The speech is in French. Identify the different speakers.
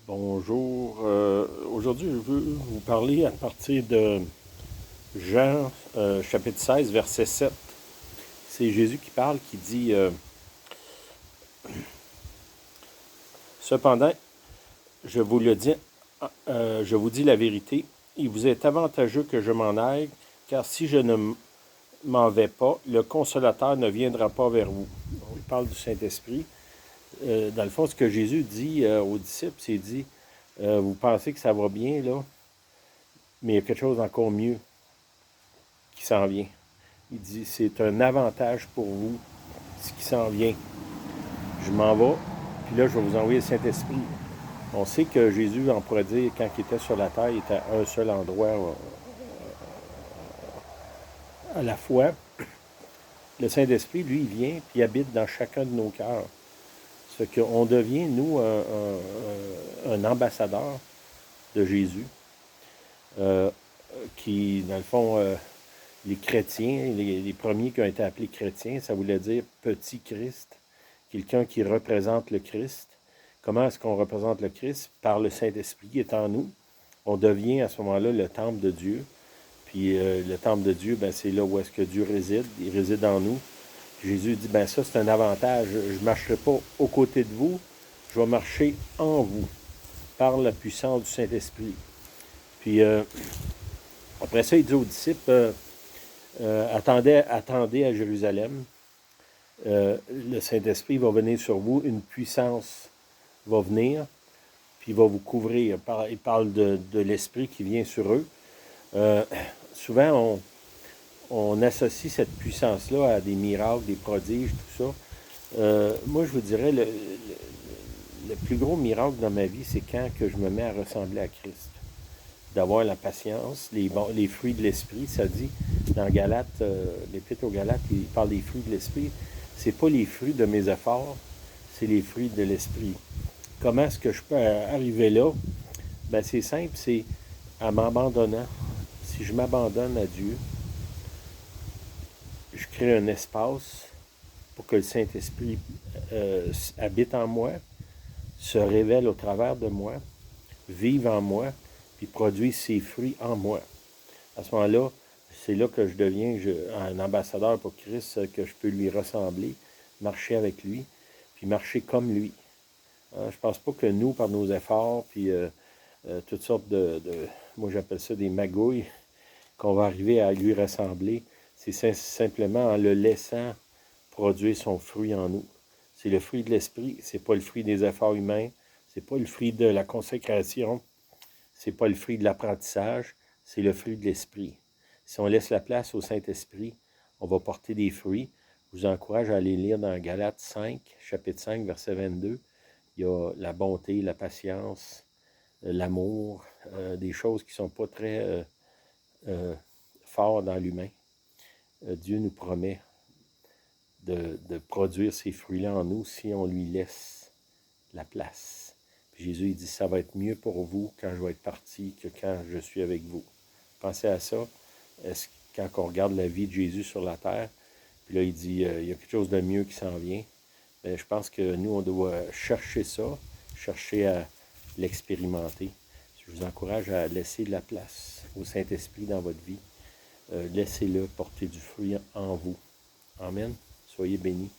Speaker 1: Bonjour. Aujourd'hui, je veux vous parler à partir de Jean, chapitre 16, verset 7. C'est Jésus qui parle, qui dit Cependant, je vous le dis, je vous dis la vérité, il vous est avantageux que je m'en aille, car si je ne m'en vais pas, le Consolateur ne viendra pas vers vous. Il parle du Saint-Esprit. Dans le fond, ce que Jésus dit aux disciples, c'est dit vous pensez que ça va bien, là, mais il y a quelque chose d'encore mieux qui s'en vient. Il dit, c'est un avantage pour vous, ce qui s'en vient. Je m'en vais, puis là, je vais vous envoyer le Saint-Esprit. On sait que Jésus, on pourrait dire, quand il était sur la terre, il était à un seul endroit à la fois. Le Saint-Esprit, lui, il vient, puis il habite dans chacun de nos cœurs. Ça fait qu'on devient, nous, un ambassadeur de Jésus, qui, dans le fond, les chrétiens, les premiers qui ont été appelés chrétiens, ça voulait dire petit Christ, quelqu'un qui représente le Christ. Comment est-ce qu'on représente le Christ? Par le Saint-Esprit qui est en nous. On devient à ce moment-là le temple de Dieu. Puis le temple de Dieu, ben, c'est là où est-ce que Dieu réside. Il réside en nous. Puis Jésus dit, ben ça c'est un avantage. Je ne marcherai pas aux côtés de vous, je vais marcher en vous, par la puissance du Saint-Esprit. Puis après ça, il dit aux disciples, attendez à Jérusalem. Le Saint-Esprit va venir sur vous, une puissance va venir, puis il va vous couvrir. Il parle de l'Esprit qui vient sur eux. Souvent, on associe cette puissance-là à des miracles, des prodiges, tout ça. Moi, je vous dirais, le plus gros miracle dans ma vie, c'est quand que je me mets à ressembler à Christ. D'avoir la patience, les fruits de l'Esprit, ça dit, dans Galates, l'Épître aux Galates, il parle des fruits de l'Esprit. C'est pas les fruits de mes efforts, c'est les fruits de l'Esprit. Comment est-ce que je peux arriver là? Ben, c'est simple, c'est en m'abandonnant. Si je m'abandonne à Dieu, je crée un espace pour que le Saint-Esprit habite en moi, se révèle au travers de moi, vive en moi, puis produise ses fruits en moi. À ce moment-là, c'est là que je deviens un ambassadeur pour Christ, que je peux lui ressembler, marcher avec lui, puis marcher comme lui. Je ne pense pas que nous, par nos efforts, puis toutes sortes moi j'appelle ça des magouilles, qu'on va arriver à lui ressembler. C'est simplement en le laissant produire son fruit en nous. C'est le fruit de l'esprit, c'est pas le fruit des efforts humains, c'est pas le fruit de la consécration, c'est pas le fruit de l'apprentissage, c'est le fruit de l'esprit. Si on laisse la place au Saint-Esprit, on va porter des fruits. Je vous encourage à aller lire dans Galates 5, chapitre 5, verset 22. Il y a la bonté, la patience, l'amour, des choses qui ne sont pas très fortes dans l'humain. Dieu nous promet de produire ces fruits-là en nous si on lui laisse la place. Puis Jésus, il dit, ça va être mieux pour vous quand je vais être parti que quand je suis avec vous. Pensez à ça. Quand on regarde la vie de Jésus sur la terre, puis là, il dit, il y a quelque chose de mieux qui s'en vient. Bien, je pense que nous, on doit chercher ça, chercher à l'expérimenter. Je vous encourage à laisser de la place au Saint-Esprit dans votre vie. Laissez-le porter du fruit en vous. Amen. Soyez bénis.